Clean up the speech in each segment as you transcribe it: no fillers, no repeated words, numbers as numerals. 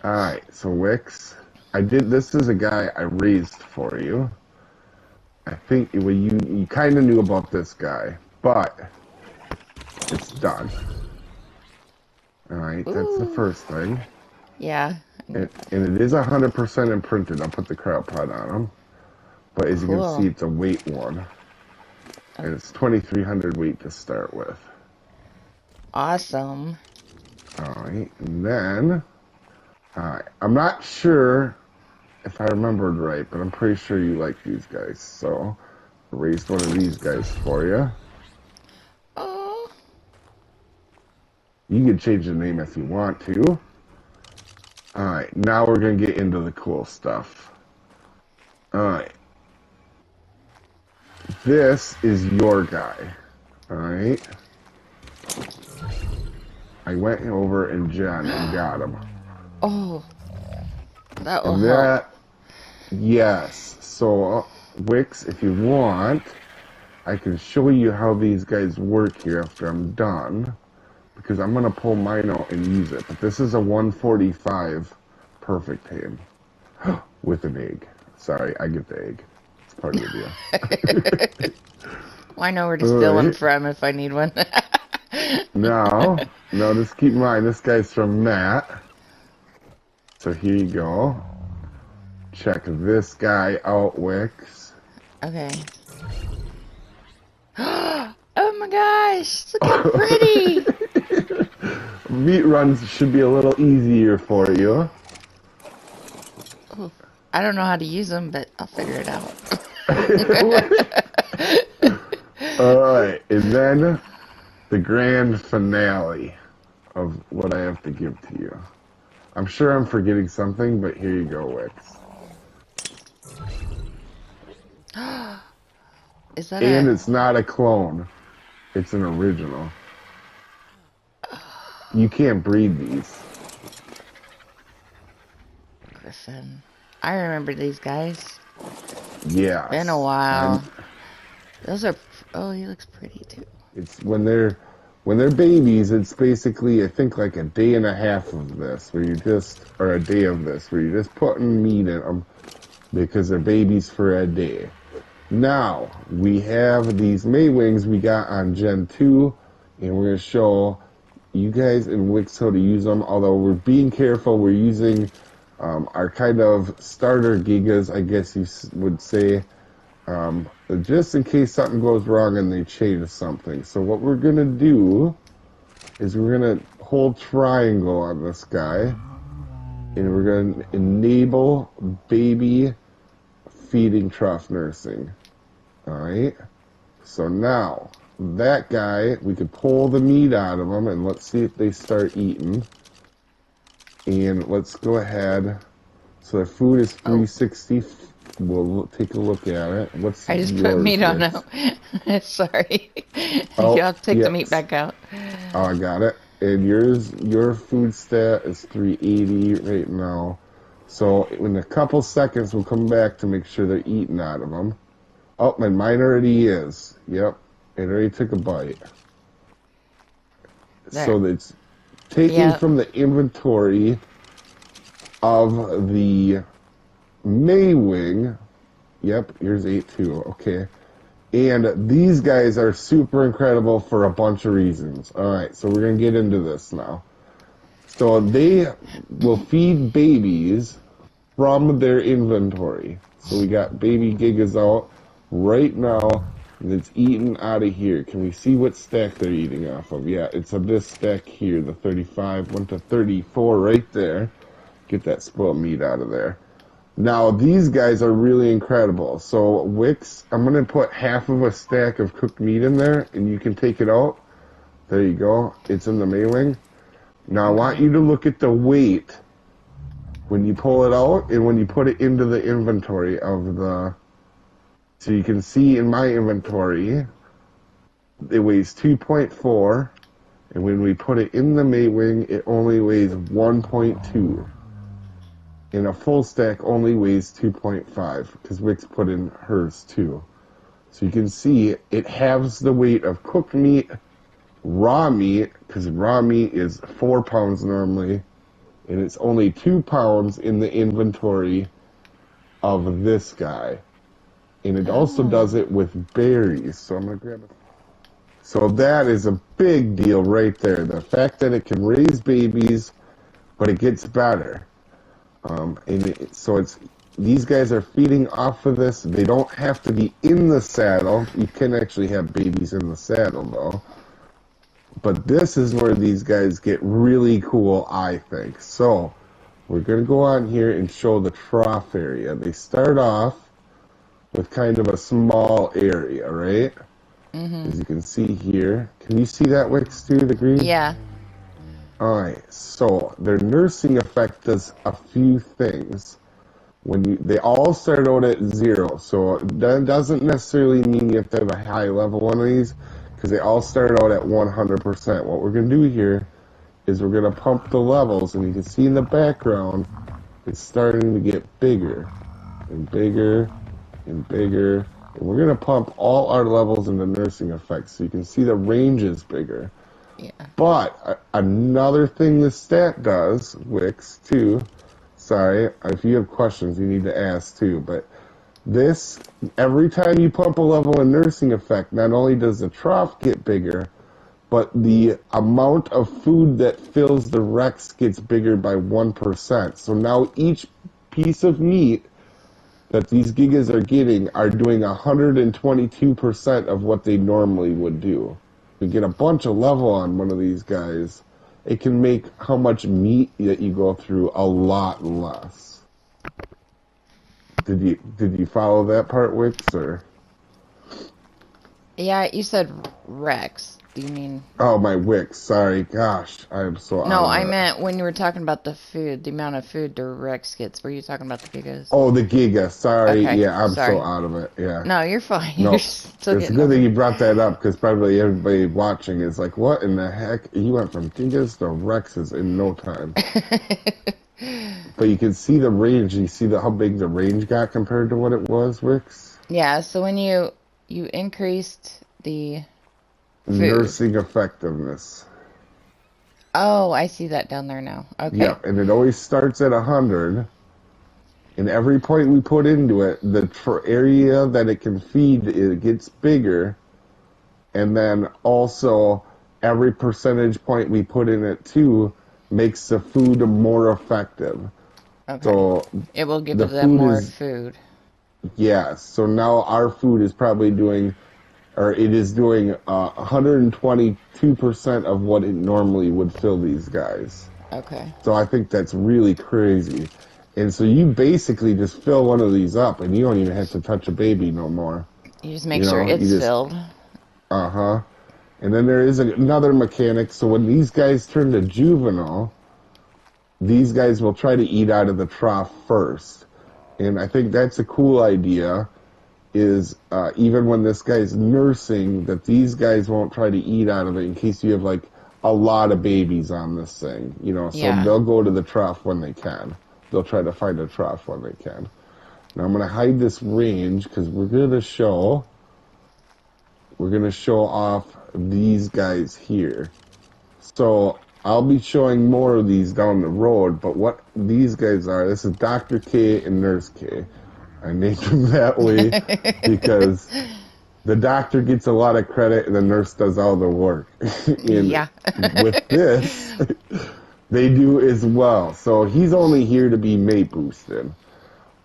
Alright, so Wix, this is a guy I raised for you. I think you kind of knew about this guy, but it's done. Alright, that's the Ooh. first thing. Yeah. And it is 100% imprinted. I'll put the crowd pot on him. But as you can see, Cool. it's a weight one. And it's 2,300 weight to start with. Awesome. Alright, and then... Alright, I'm not sure if I remembered right, but I'm pretty sure you like these guys. So, I raised one of these guys for you. Oh. You can change the name if you want to. Alright, now we're going to get into the cool stuff. Alright. This is your guy. Alright. I went over and Jen and got him. Oh. That will And help. that, yes. So, Wix, if you want, I can show you how these guys work here after I'm done. Because I'm going to pull mine out and use it. But this is a 145 perfect ham. With an egg. Sorry, I get the egg. It's part of the deal. Well, I know where to steal one from if I need one. No, just keep in mind, this guy's from Matt. So here you go. Check this guy out, Wix. Okay. Oh my gosh, look how pretty! Meat runs should be a little easier for you. Ooh, I don't know how to use them, but I'll figure it out. Alright, and then the grand finale of what I have to give to you. I'm sure I'm forgetting something, but here you go, Wix. Is that And it's not a clone. It's an original. You can't breed these. Griffin? I remember these guys. Yeah. Been a while. Those are... Oh, he looks pretty, too. It's when they're babies, it's basically, I think, like a day and a half of this, where you just, or a day of this, where you're just putting meat in them because they're babies for a day. Now, we have these Maywings we got on Gen 2, and we're going to show you guys in Wix how to use them, although we're being careful. We're using our kind of starter gigas, I guess you would say, just in case something goes wrong and they change something. So what we're going to do is we're going to hold triangle on this guy, and we're going to enable baby feeding trough nursing. Alright, so now that guy, we could pull the meat out of them, and let's see if they start eating. And let's go ahead. So their food is 360. We'll take a look at it. What's I just yours, put meat on Wix? now. Sorry. Oh, You have to take the yes. meat back out. Oh, I got it. And your food stat is 380 right now. So in a couple seconds, we'll come back to make sure they're eating out of them. Oh, and mine already is. Yep. It already took a bite. There. So it's taken from the inventory of the Maywing. Yep, here's 8-2. Okay. And these guys are super incredible for a bunch of reasons. Alright, so we're going to get into this now. So they will feed babies from their inventory. So we got baby gigas out right now, and it's eating out of here. Can we see what stack they're eating off of? Yeah, it's of this stack here, the 35, went to 34 right there. Get that spoiled meat out of there. Now, these guys are really incredible. So, Wix, I'm going to put half of a stack of cooked meat in there, and you can take it out. There you go. It's in the Maywing. Now, I want you to look at the weight when you pull it out and when you put it into the inventory of the... So you can see in my inventory, it weighs 2.4, and when we put it in the Maywing, it only weighs 1.2. And a full stack only weighs 2.5, because Wix put in hers too. So you can see it halves the weight of cooked meat, raw meat, because raw meat is 4 pounds normally, and it's only 2 pounds in the inventory of this guy. And it also does it with berries. So I'm going to grab it. So that is a big deal right there. The fact that it can raise babies, but it gets better. So it's these guys are feeding off of this. They don't have to be in the saddle. You can actually have babies in the saddle, though. But this is where these guys get really cool, I think. So we're going to go on here and show the trough area. They start off with kind of a small area, right? As you can see here. Can you see that, Wix, too, the green? Yeah. Alright, so their nursing effect does a few things. They all start out at 0, so that doesn't necessarily mean you have to have a high level one of these, because they all start out at 100%. What we're going to do here is we're going to pump the levels, and you can see in the background, it's starting to get bigger, and bigger, and bigger. And we're going to pump all our levels into nursing effects, so you can see the range is bigger. Yeah. But another thing this stat does, Wix, too, sorry, if you have questions, you need to ask, too, but this, every time you pump a level in nursing effect, not only does the trough get bigger, but the amount of food that fills the Rex gets bigger by 1%. So now each piece of meat that these gigas are getting are doing 122% of what they normally would do. If you get a bunch of level on one of these guys, it can make how much meat that you go through a lot less. Did you follow that part, Wix, or? Yeah, you said Rex. Do you mean? Oh, my Wix. Sorry. Gosh, I am so No, out of I it. meant when you were talking about the food, the amount of food the Rex gets. Were you talking about the gigas? Oh, the Giga. Sorry. Okay, Yeah, I'm sorry. so out of it. Yeah. No, you're fine. No, You're still it's getting good over that it. you brought that up, because probably everybody watching is like, what in the heck? You went from Gigas to Rexes in no time. But you can see the range. You see how big the range got compared to what it was, Wix? Yeah, so when you increased the food. Nursing effectiveness. Oh, I see that down there now. Okay. Yeah, and it always starts at 100. And every point we put into it, the area that it can feed, it gets bigger. And then also, every percentage point we put in it too makes the food more effective. Okay. So it will give them more food. Yes. So now our food is probably doing, or it is doing 122% of what it normally would fill these guys. Okay. So I think that's really crazy. And so you basically just fill one of these up, and you don't even have to touch a baby no more. You just make sure it's filled. Uh-huh. And then there is another mechanic. So when these guys turn to juvenile, these guys will try to eat out of the trough first. And I think that's a cool idea, is even when this guy's nursing, that these guys won't try to eat out of it in case you have, like, a lot of babies on this thing. You know, so they'll go to the trough when they can. They'll try to find a trough when they can. Now I'm going to hide this range because we're going to show off these guys here. So I'll be showing more of these down the road, but what these guys are, this is Dr. K and Nurse K. I named them that way because the doctor gets a lot of credit and the nurse does all the work. And with this, they do as well. So he's only here to be mate boosted.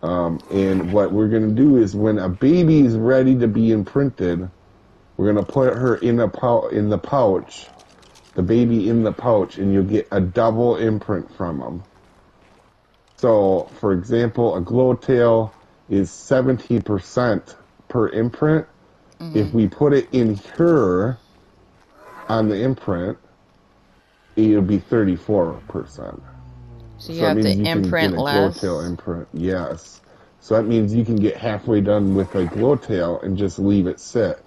And what we're going to do is when a baby is ready to be imprinted, we're going to put her in the pouch, the baby in the pouch, and you'll get a double imprint from them. So, for example, a glowtail is 17% per imprint. Mm-hmm. If we put it in her on the imprint, it'll be 34%. So you have to imprint less? Glowtail imprint, yes. So that means you can get halfway done with a glowtail and just leave it sit.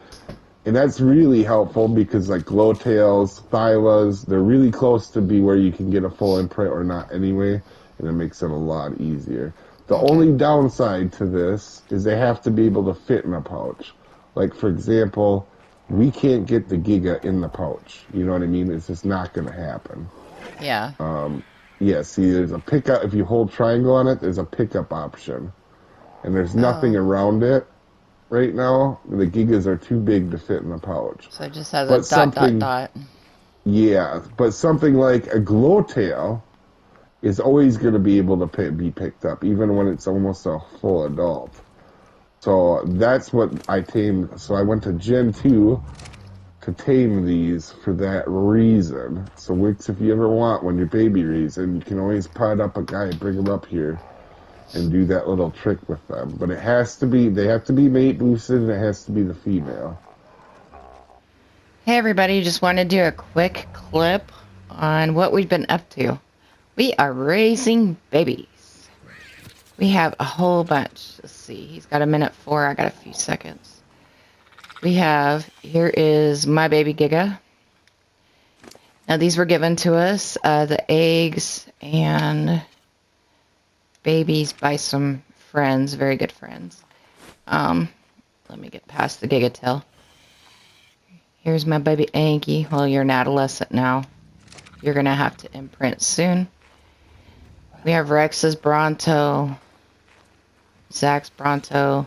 And that's really helpful because like glowtails, thylas, they're really close to be where you can get a full imprint or not anyway, and it makes it a lot easier. The only downside to this is they have to be able to fit in a pouch. Like, for example, we can't get the Giga in the pouch. You know what I mean? It's just not going to happen. Yeah. Yeah, see, there's a pickup. If you hold triangle on it, there's a pickup option. And there's nothing Oh. around it right now. The gigas are too big to fit in the pouch. So it just has a But dot, dot, something, dot. yeah, but something like a glow tail is always going to be able to be picked up, even when it's almost a full adult. So that's what I tamed. So I went to Gen 2 to tame these for that reason. So Wix, if you ever want, when your baby reason, you can always pot up a guy, bring him up here, and do that little trick with them. But it has to be, they have to be mate boosted, and it has to be the female. Hey everybody, just want to do a quick clip on what we've been up to. We are raising babies. We have a whole bunch. Let's see, he's got 1:04, I got a few seconds. We have, here is my baby Giga. Now these were given to us, the eggs and babies by some friends, very good friends. Let me get past the Giga tail. Here's my baby Anky. Well, you're an adolescent now. You're going to have to imprint soon. We have Rex's Bronto, Zach's Bronto,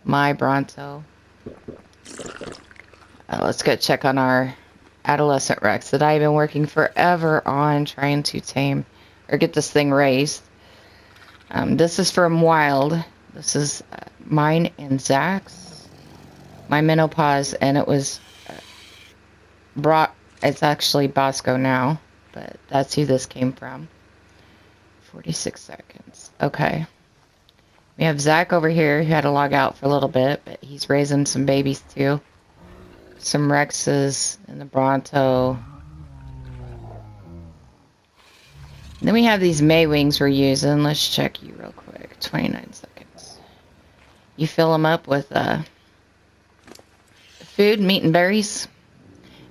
my Bronto. Let's go check on our adolescent Rex that I've been working forever on trying to tame or get this thing raised. This is from Wild. This is mine and Zach's. My menopause, and it was brought, it's actually Bosco now, but that's who this came from. 46 seconds. Okay. We have Zach over here who had to log out for a little bit, but he's raising some babies too. Some Rexes and the Bronto. And then we have these May wings we're using. Let's check you real quick. 29 seconds. You fill them up with food, meat, and berries.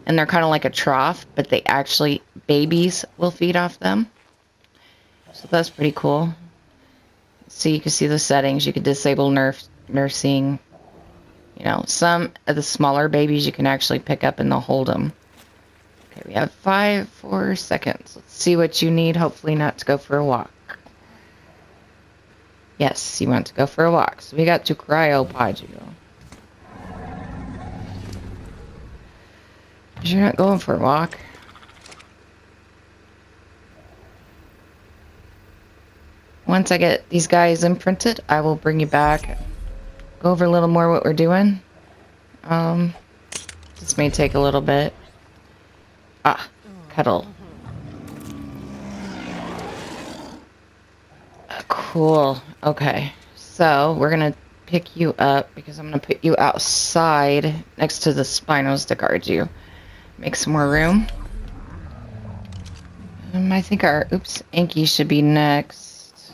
And they're kind of like a trough, but they actually, babies will feed off them. So that's pretty cool. So you can see the settings. You could disable nursing. You know, some of the smaller babies you can actually pick up and they'll hold them. Okay, we have 4 seconds. Let's see what you need. Hopefully not to go for a walk. Yes, you want to go for a walk. So we got to cryopod you. Because you're not going for a walk. Once I get these guys imprinted, I will bring you back. Go over a little more what we're doing. This may take a little bit. Cuddle. Cool. Okay. So, we're going to pick you up because I'm going to put you outside next to the Spinos to guard you. Make some more room. I think our, Anky should be next.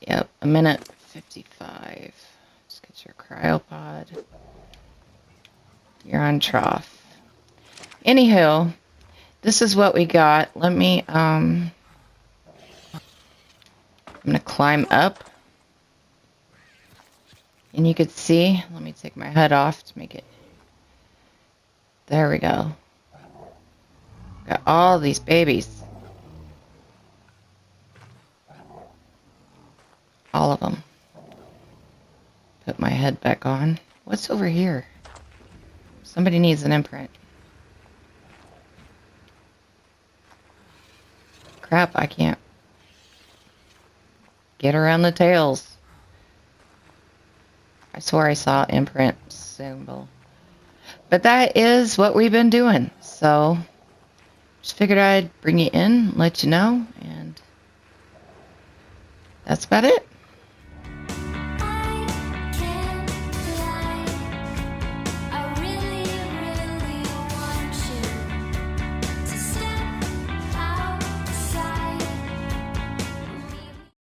Yep, 1:55. Let's get your cryopod. You're on trough. Anywho, this is what we got. Let me, I'm gonna climb up. And you could see, let me take my hood off to make it. There we go. Got all these babies. All of them. Put my head back on. What's over here? Somebody needs an imprint. Crap, I can't get around the tails. I swore I saw imprint symbol. But that is what we've been doing. So, just figured I'd bring you in, let you know, and that's about it.